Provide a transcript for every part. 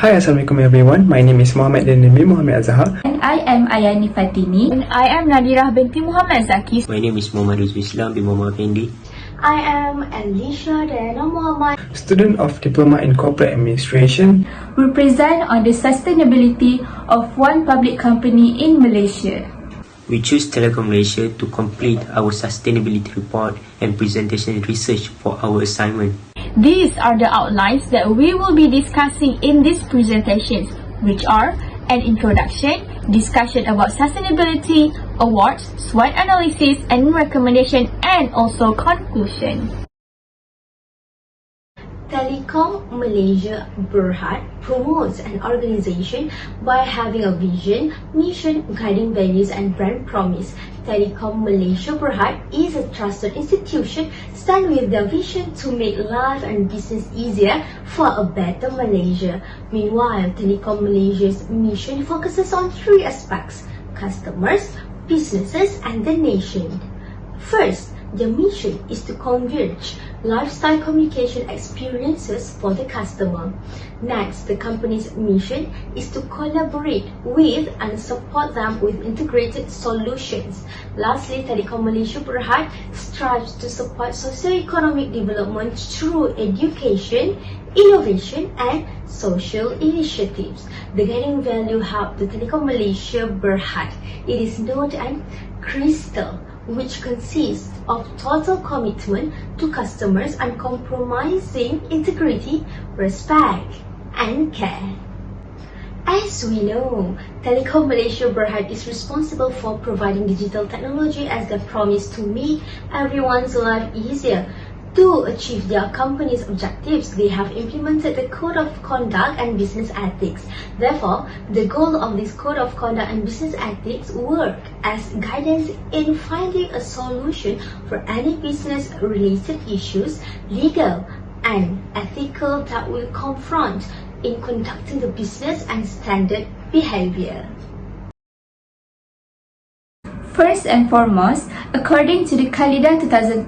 Hi, Assalamualaikum everyone. My name is Muhammad Denimi Muhammad Azhar. And I am Ayani Fatini. And I am Nadirah binti Muhammad Zaki. My name is Muhammad Rizvi Islam bin Muhammad Fendi. I am Alicia Diana Muhammad, Student of Diploma in Corporate Administration. We present on the sustainability of one public company in Malaysia. We choose Telekom Malaysia to complete our sustainability report and presentation research for our assignment. These are the outlines that we will be discussing in these presentations, which are an introduction, discussion about sustainability, awards, SWOT analysis and recommendation, and also conclusion. Telekom Malaysia Berhad promotes an organization by having a vision, mission, guiding values and brand promise. Telekom Malaysia Berhad is a trusted institution stand with their vision to make life and business easier for a better Malaysia. Meanwhile, Telekom Malaysia's mission focuses on three aspects: customers, businesses and the nation. First, their mission is to converge lifestyle communication experiences for the customer. Next, the company's mission is to collaborate with and support them with integrated solutions. Lastly, Telekom Malaysia Berhad strives to support socio-economic development through education, innovation and social initiatives. The guiding value help the Telekom Malaysia Berhad. It is known as Crystal, which consists of total commitment to customers and compromising integrity, respect, and care. As we know, Telekom Malaysia Berhad is responsible for providing digital technology as their promise to make everyone's life easier. To achieve their company's objectives, they have implemented the Code of Conduct and Business Ethics. Therefore, the goal of this Code of Conduct and Business Ethics work as guidance in finding a solution for any business-related issues, legal and ethical, that will confront in conducting the business and standard behavior. First and foremost, according to the Kalidah 2012,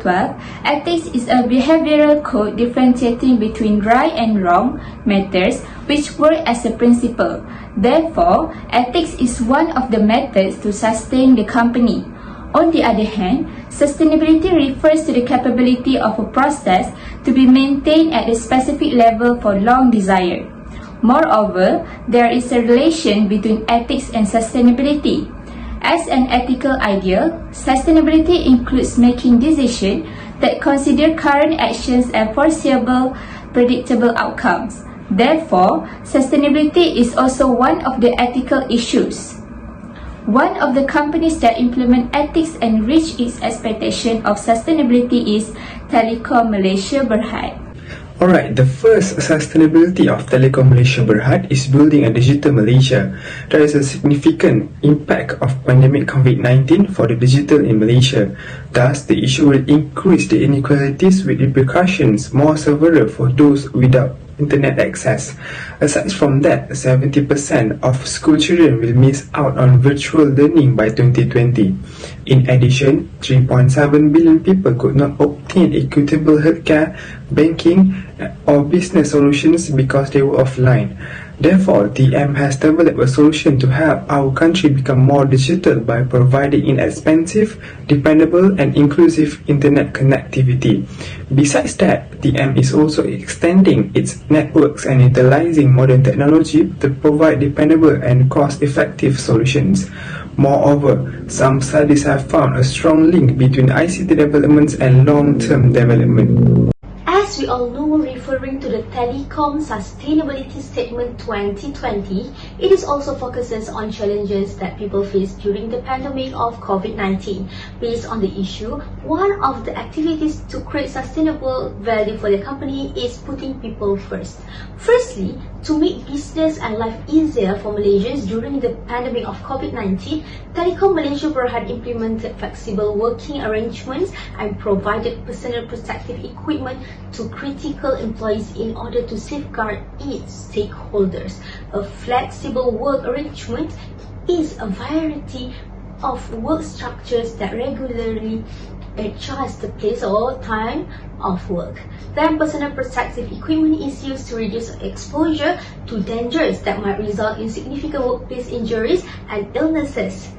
ethics is a behavioral code differentiating between right and wrong matters which work as a principle. Therefore, ethics is one of the methods to sustain the company. On the other hand, sustainability refers to the capability of a process to be maintained at a specific level for long desired. Moreover, there is a relation between ethics and sustainability. As an ethical ideal, sustainability includes making decisions that consider current actions and foreseeable, predictable outcomes. Therefore, sustainability is also one of the ethical issues. One of the companies that implement ethics and reach its expectation of sustainability is Telekom Malaysia Berhad. Alright, the first sustainability of Telekom Malaysia Berhad is building a digital Malaysia. There is a significant impact of pandemic COVID-19 for the digital in Malaysia. Thus, the issue will increase the inequalities with repercussions more severe for those without internet access. Aside from that, 70% of school children will miss out on virtual learning by 2020. In addition, 3.7 billion people could not obtain equitable healthcare, banking, or business solutions because they were offline. Therefore, TM has developed a solution to help our country become more digital by providing inexpensive, dependable, and inclusive internet connectivity. Besides that, TM is also extending its networks and utilizing modern technology to provide dependable and cost-effective solutions. Moreover, some studies have found a strong link between ICT developments and long-term development. As we all know, referring to the Telekom Sustainability Statement 2020, it is also focuses on challenges that people face during the pandemic of COVID-19. Based on the issue, one of the activities to create sustainable value for the company is putting people first. Firstly, to make business and life easier for Malaysians during the pandemic of COVID-19, Telekom Malaysia Berhad implemented flexible working arrangements and provided personal protective equipment to critical employees in order to safeguard its stakeholders. A flexible work arrangement is a variety of work structures that regularly adjust the place or time of work. Then personal protective equipment is used to reduce exposure to dangers that might result in significant workplace injuries and illnesses.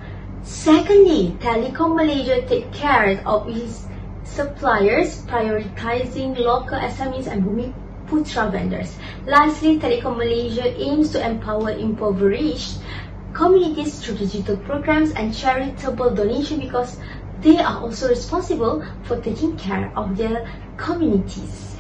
Secondly, Telekom Malaysia take care of its suppliers, prioritizing local SMEs and Bumi Putra vendors. Lastly, Telekom Malaysia aims to empower impoverished communities through digital programs and charitable donation because they are also responsible for taking care of their communities.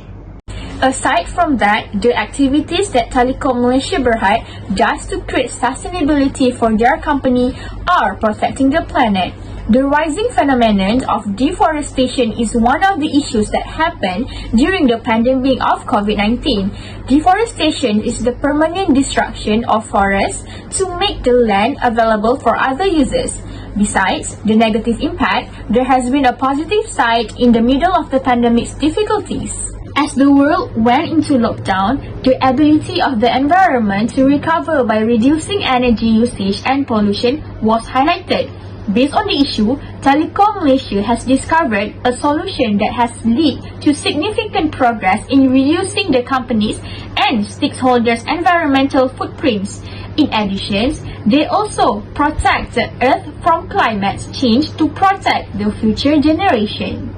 Aside from that, the activities that Telekom Malaysia Berhad does to create sustainability for their company are protecting the planet. The rising phenomenon of deforestation is one of the issues that happened during the pandemic of COVID-19. Deforestation is the permanent destruction of forests to make the land available for other users. Besides the negative impact, there has been a positive side in the middle of the pandemic's difficulties. As the world went into lockdown, the ability of the environment to recover by reducing energy usage and pollution was highlighted. Based on the issue, Telekom Malaysia has discovered a solution that has led to significant progress in reducing the company's and stakeholders' environmental footprints. In addition, they also protect the earth from climate change to protect the future generation.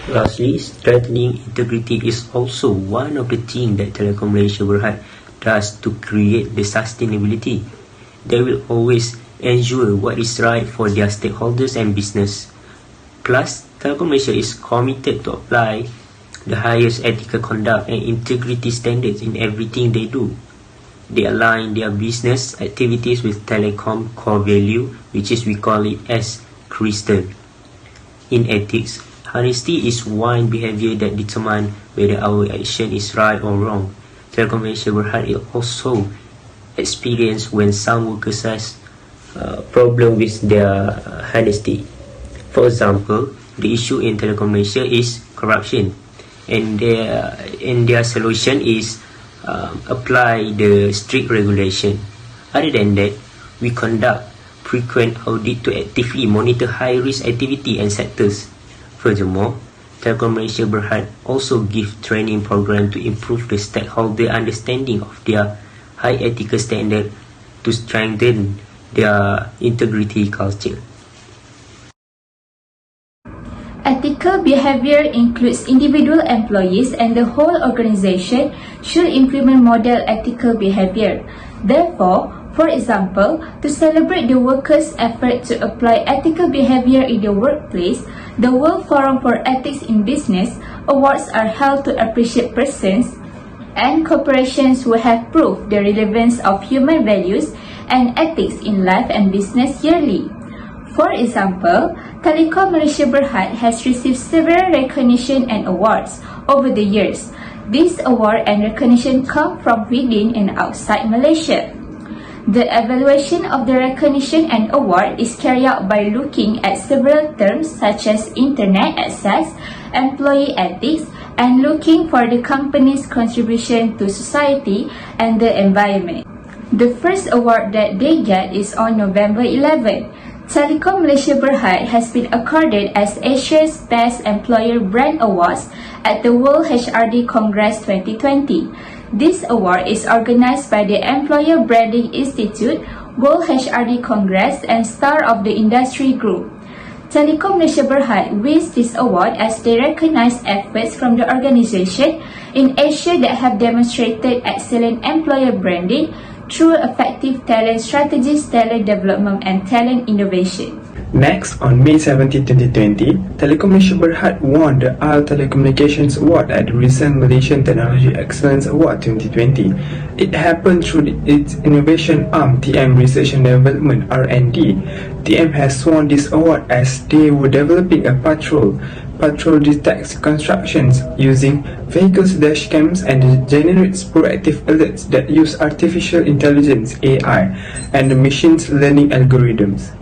Lastly, strengthening integrity is also one of the things that Telekom Malaysia Berhad does to create the sustainability. They will always ensure what is right for their stakeholders and business. Plus, Telekom Malaysia is committed to apply the highest ethical conduct and integrity standards in everything they do. They align their business activities with Telekom core value, which is we call it as Crystal. In ethics, honesty is one behavior that determines whether our action is right or wrong. Telekom Malaysia Berhad also experience when some workers has problem with their honesty. For example, the issue in Telekom Malaysia is corruption, and their solution is apply the strict regulation. Other than that, we conduct frequent audit to actively monitor high-risk activity and sectors. Furthermore, Telekom Malaysia Berhad also give training program to improve the stakeholder understanding of their high ethical standard to strengthen their integrity culture. Ethical behavior includes individual employees and the whole organization should implement model ethical behavior. Therefore, for example, to celebrate the workers' effort to apply ethical behavior in the workplace, the World Forum for Ethics in Business awards are held to appreciate persons and corporations who have proved the relevance of human values and ethics in life and business yearly. For example, Telekom Malaysia Berhad has received several recognition and awards over the years. These award and recognition come from within and outside Malaysia. The evaluation of the recognition and award is carried out by looking at several terms such as internet access, employee ethics, and looking for the company's contribution to society and the environment. The first award that they get is on November 11. Telekom Malaysia Berhad has been accorded as Asia's Best Employer Brand Awards at the World HRD Congress 2020. This award is organized by the Employer Branding Institute, World HRD Congress, and Star of the Industry Group. Telekom Malaysia Berhad wins this award as they recognize efforts from the organization in Asia that have demonstrated excellent employer branding through effective talent strategies, talent development, and talent innovation. Next, on May 17, 2020, Telekom Malaysia Berhad won the AL Telecommunications Award at the recent Malaysian Technology Excellence Award 2020. It happened through its innovation arm, TM Research and Development (R&D). TM has won this award as they were developing a patrol detects constructions using vehicles dashcams and generates proactive alerts that use artificial intelligence (AI) and machine learning algorithms.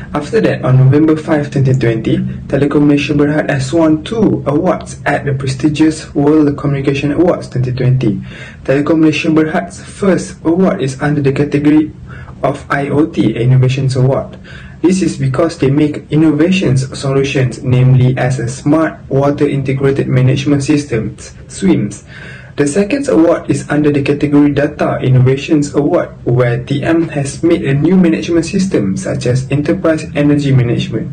After that, on November 5, 2020, Telekom Malaysia Berhad has won 2 awards at the prestigious World Communication Awards 2020. Telekom Malaysia Berhad's first award is under the category of IoT Innovations Award. This is because they make innovations solutions, namely as a smart water integrated management system, SWIMS. The second award is under the category Data Innovations Award, where TM has made a new management system such as Enterprise Energy Management.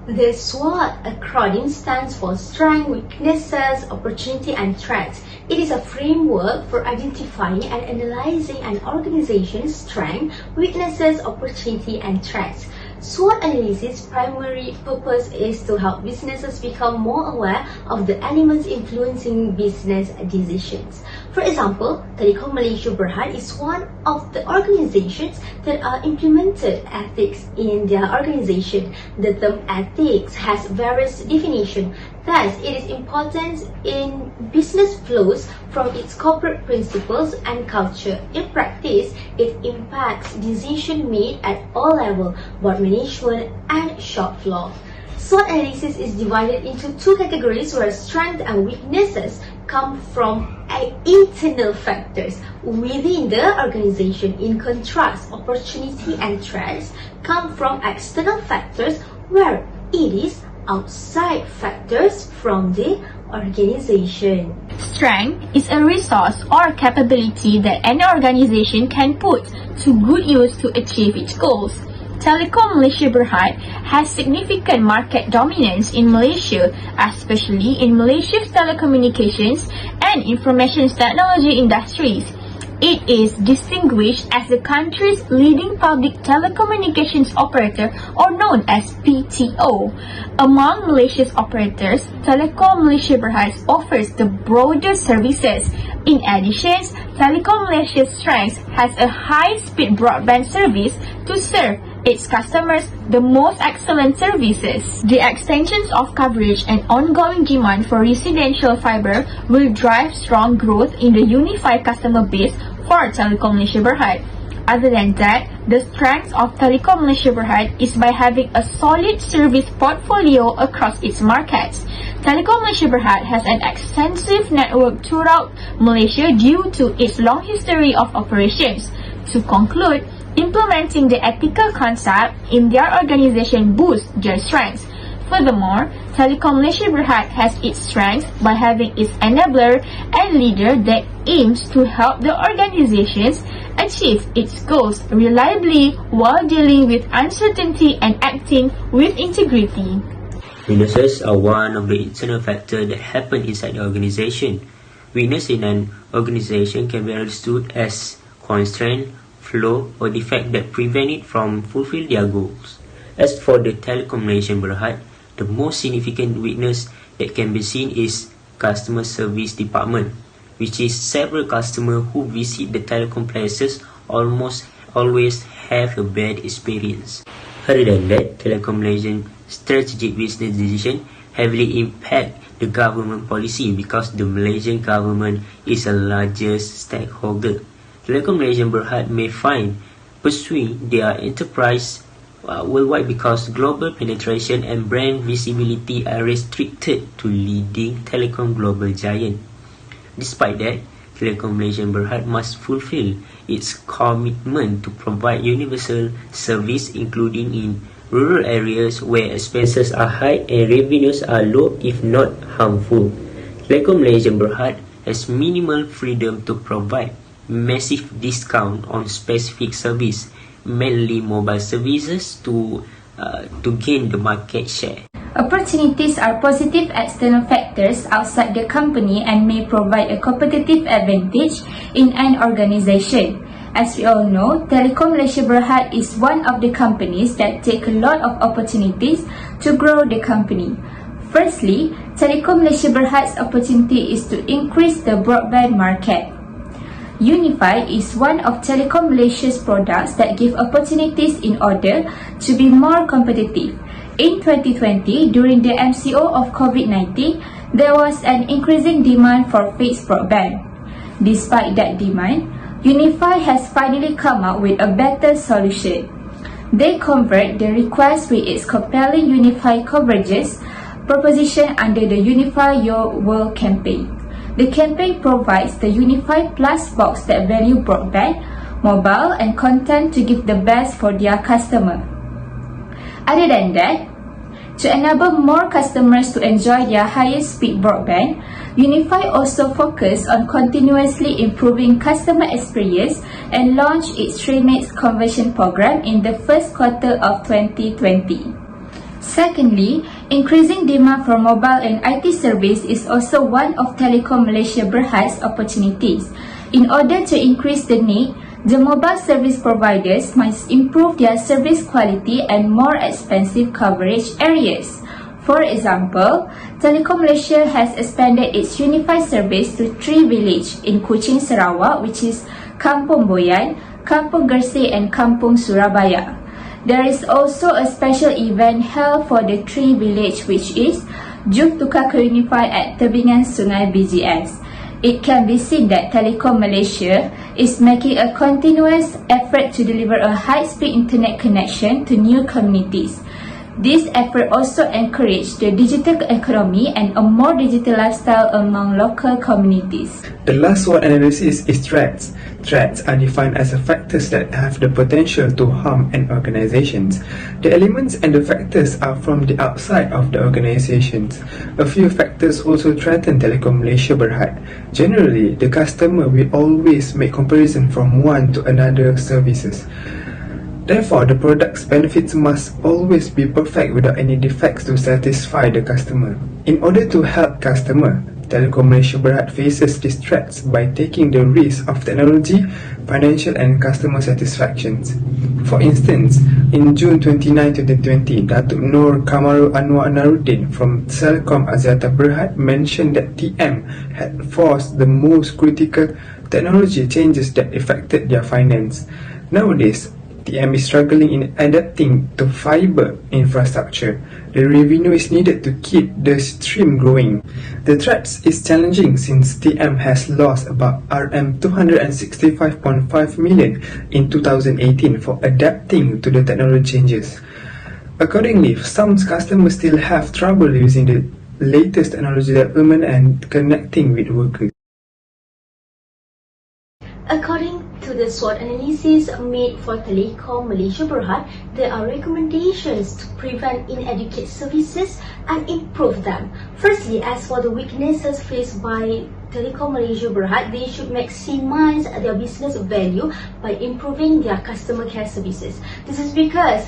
The SWOT acronym stands for Strength, Weaknesses, Opportunity and Threats. It is a framework for identifying and analyzing an organization's strengths, weaknesses, opportunity and threats. SWOT analysis' primary purpose is to help businesses become more aware of the elements influencing business decisions. For example, Telekom Malaysia Berhad is one of the organizations that are implemented ethics in their organization. The term ethics has various definitions. Thus, it is important in business flows from its corporate principles and culture. In practice, it impacts decisions made at all levels, board management and shop floor. SWOT analysis is divided into two categories where strengths and weaknesses come from internal factors within the organization. In contrast, opportunity and threats come from external factors where it is outside factors from the organization. Strength is a resource or capability that an organization can put to good use to achieve its goals. Telekom Malaysia Berhad has significant market dominance in Malaysia, especially in Malaysia's telecommunications and information technology industries. It is distinguished as the country's leading public telecommunications operator, or known as PTO. Among Malaysia's operators, Telekom Malaysia Berhad offers the broadest services. In addition, Telekom Malaysia's strength has a high-speed broadband service to serve its customers the most excellent services. The extensions of coverage and ongoing demand for residential fiber will drive strong growth in the unified customer base for Telekom Malaysia Berhad. Other than that, the strength of Telekom Malaysia Berhad is by having a solid service portfolio across its markets. Telekom Malaysia Berhad has an extensive network throughout Malaysia due to its long history of operations. To conclude, implementing the ethical concept in their organization boosts their strengths. Furthermore, Telekom Malaysia Berhad has its strengths by having its enabler and leader that aims to help the organizations achieve its goals reliably while dealing with uncertainty and acting with integrity. Weaknesses are one of the internal factors that happen inside the organization. Weakness in an organization can be understood as constraint, flaw, or defect that prevent it from fulfilling their goals. As for the Telekom Malaysia Berhad, the most significant weakness that can be seen is customer service department, which is several customers who visit the telecom places almost always have a bad experience. Other than that, Telekom Malaysia's strategic business decision heavily impact the government policy because the Malaysian government is the largest stakeholder. Telekom Malaysia Berhad may find pursuing their enterprise worldwide because global penetration and brand visibility are restricted to leading telecom global giant. Despite that, Telekom Malaysia Berhad must fulfill its commitment to provide universal service, including in rural areas where expenses are high and revenues are low, if not harmful. Telekom Malaysia Berhad has minimal freedom to provide massive discount on specific service, mainly mobile services, to gain the market share. Opportunities are positive external factors outside the company and may provide a competitive advantage in an organization. As we all know, Telekom Malaysia Berhad is one of the companies that take a lot of opportunities to grow the company. Firstly, Telekom Malaysia Berhad's opportunity is to increase the broadband market. Unify is one of Telekom Malaysia's products that give opportunities in order to be more competitive. In 2020, during the MCO of COVID-19, there was an increasing demand for fixed broadband. Despite that demand, Unify has finally come up with a better solution. They convert the request with its compelling Unify coverages proposition under the Unify Your World campaign. The campaign provides the Unify Plus box that value broadband mobile and content to give the best for their customer. Other than that, to enable more customers to enjoy their highest speed broadband, Unify also focused on continuously improving customer experience and launched its Remix conversion program in the first quarter of 2020. Secondly, increasing demand for mobile and IT service is also one of Telekom Malaysia Berhad's opportunities. In order to increase the need, the mobile service providers must improve their service quality and more expensive coverage areas. For example, Telekom Malaysia has expanded its Unify service to 3 villages in Kuching, Sarawak, which is Kampung Boyan, Kampung Gersik and Kampung Surabaya. There is also a special event held for the 3 villages, which is Jom Tukar ke Unify at Tebingan Sungai BGS. It can be seen that Telekom Malaysia is making a continuous effort to deliver a high-speed internet connection to new communities. This effort also encourages the digital economy and a more digital lifestyle among local communities. The last SWOT analysis is threats. Threats are defined as factors that have the potential to harm an organization. The elements and the factors are from the outside of the organizations. A few factors also threaten Telekom Malaysia Berhad. Generally, the customer will always make comparison from one to another services. Therefore, the product's benefits must always be perfect without any defects to satisfy the customer. In order to help customer, Telekom Malaysia Berhad faces these threats by taking the risk of technology, financial and customer satisfactions. For instance, in June 29, 2020, Datuk Nur Kamarul Anwar Naruddin from Telekom Axiata Berhad mentioned that TM had forced the most critical technology changes that affected their finance. Nowadays, TM is struggling in adapting to fiber infrastructure. The revenue is needed to keep the stream growing. The threats is challenging since TM has lost about RM265.5 million in 2018 for adapting to the technology changes. Accordingly, some customers still have trouble using the latest technology development and connecting with workers. According to the SWOT analysis made for Telekom Malaysia Berhad, there are recommendations to prevent inadequate services and improve them. Firstly, as for the weaknesses faced by Telekom Malaysia Berhad, they should maximize their business value by improving their customer care services. This is because,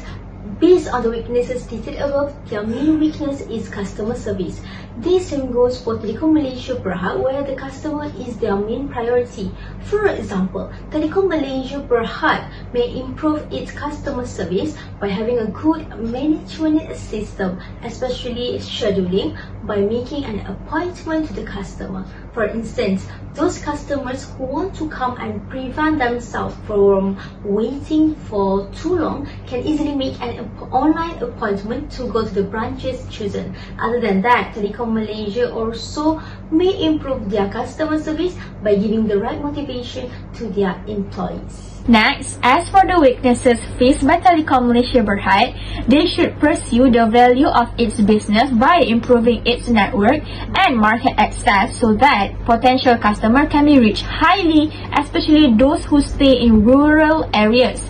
based on the weaknesses stated above, their main weakness is customer service. This same goes for Telekom Malaysia Berhad, where the customer is their main priority. For example, Telekom Malaysia Berhad may improve its customer service by having a good management system, especially scheduling, by making an appointment to the customer. For instance, those customers who want to come and prevent themselves from waiting for too long can easily make an online appointment to go to the branches chosen. Other than that, Telekom Malaysia also may improve their customer service by giving the right motivation to their employees. Next, as for the weaknesses faced by Telekom Malaysia Berhad, they should pursue the value of its business by improving its network and market access so that potential customers can be reached highly, especially those who stay in rural areas.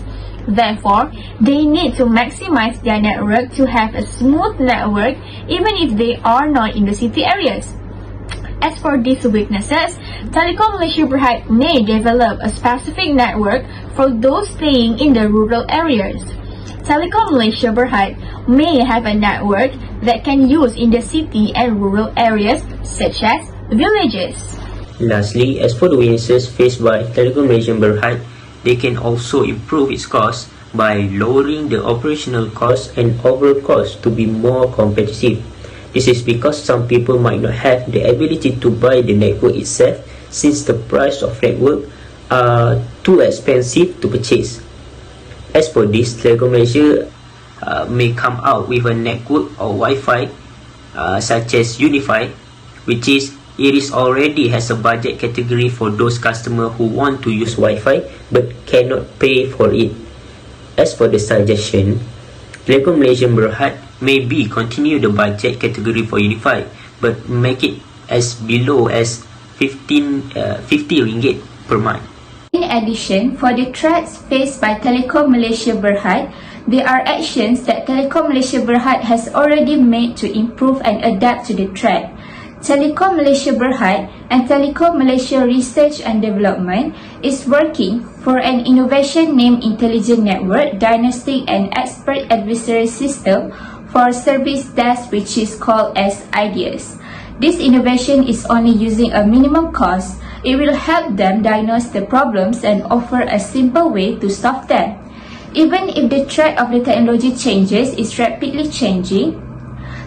Therefore, they need to maximize their network to have a smooth network even if they are not in the city areas. As for these weaknesses, Telekom Malaysia Berhad may develop a specific network for those staying in the rural areas. Telekom Malaysia Berhad may have a network that can use in the city and rural areas such as villages. Lastly, as for the weaknesses faced by Telekom Malaysia Berhad, they can also improve its cost by lowering the operational cost and overall cost to be more competitive. This is because some people might not have the ability to buy the network itself since the price of network are too expensive to purchase. As for this, Telekom Malaysia may come out with a network or Wi-Fi such as Unify, which is it is already has a budget category for those customers who want to use Wi-Fi but cannot pay for it. As for the suggestion, Telekom Malaysia Berhad maybe continue the budget category for Unify but make it as below as 50 ringgit per month. In addition, for the threats faced by Telekom Malaysia Berhad, there are actions that Telekom Malaysia Berhad has already made to improve and adapt to the threat. Telekom Malaysia Berhad and Telekom Malaysia Research and Development is working for an innovation named Intelligent Network Diagnostic and Expert Advisory System for service desk, which is called as IDEAS. This innovation is only using a minimum cost. It will help them diagnose the problems and offer a simple way to solve them. Even if the threat of the technology changes is rapidly changing,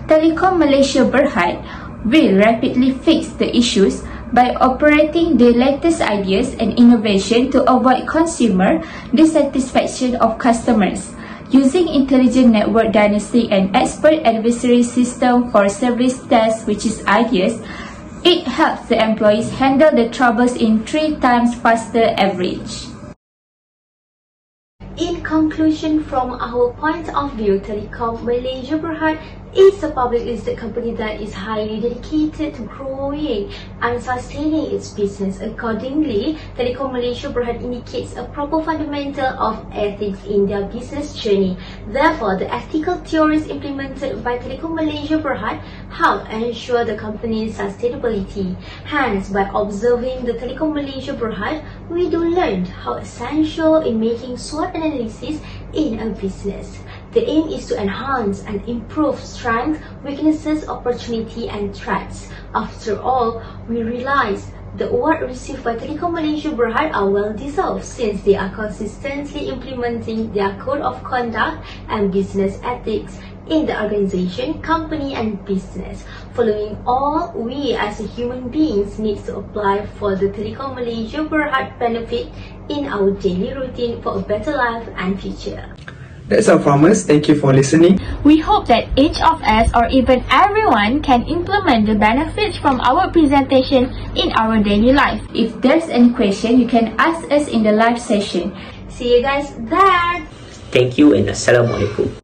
Telekom Malaysia Berhad will rapidly fix the issues by operating the latest ideas and innovation to avoid consumer dissatisfaction of customers. Using Intelligent Network Diagnostic and Expert Advisory System for Service Desk, which is IDEAS, it helps the employees handle the troubles in 3 times faster average. In conclusion, from our point of view, Telekom Malaysia Berhad is a public listed company that is highly dedicated to growing and sustaining its business. Accordingly, Telekom Malaysia Berhad indicates a proper fundamental of ethics in their business journey. Therefore, the ethical theories implemented by Telekom Malaysia Berhad help ensure the company's sustainability. Hence, by observing the Telekom Malaysia Berhad, we do learn how essential in making SWOT analysis in a business. The aim is to enhance and improve strengths, weaknesses, opportunity and threats. After all, we realize the award received by Telekom Malaysia Berhad are well deserved since they are consistently implementing their code of conduct and business ethics in the organization, company and business. Following all, we as human beings need to apply for the Telekom Malaysia Berhad benefit in our daily routine for a better life and future. That's all from us. Thank you for listening. We hope that each of us or even everyone can implement the benefits from our presentation in our daily life. If there's any question, you can ask us in the live session. See you guys there! Thank you and Assalamualaikum.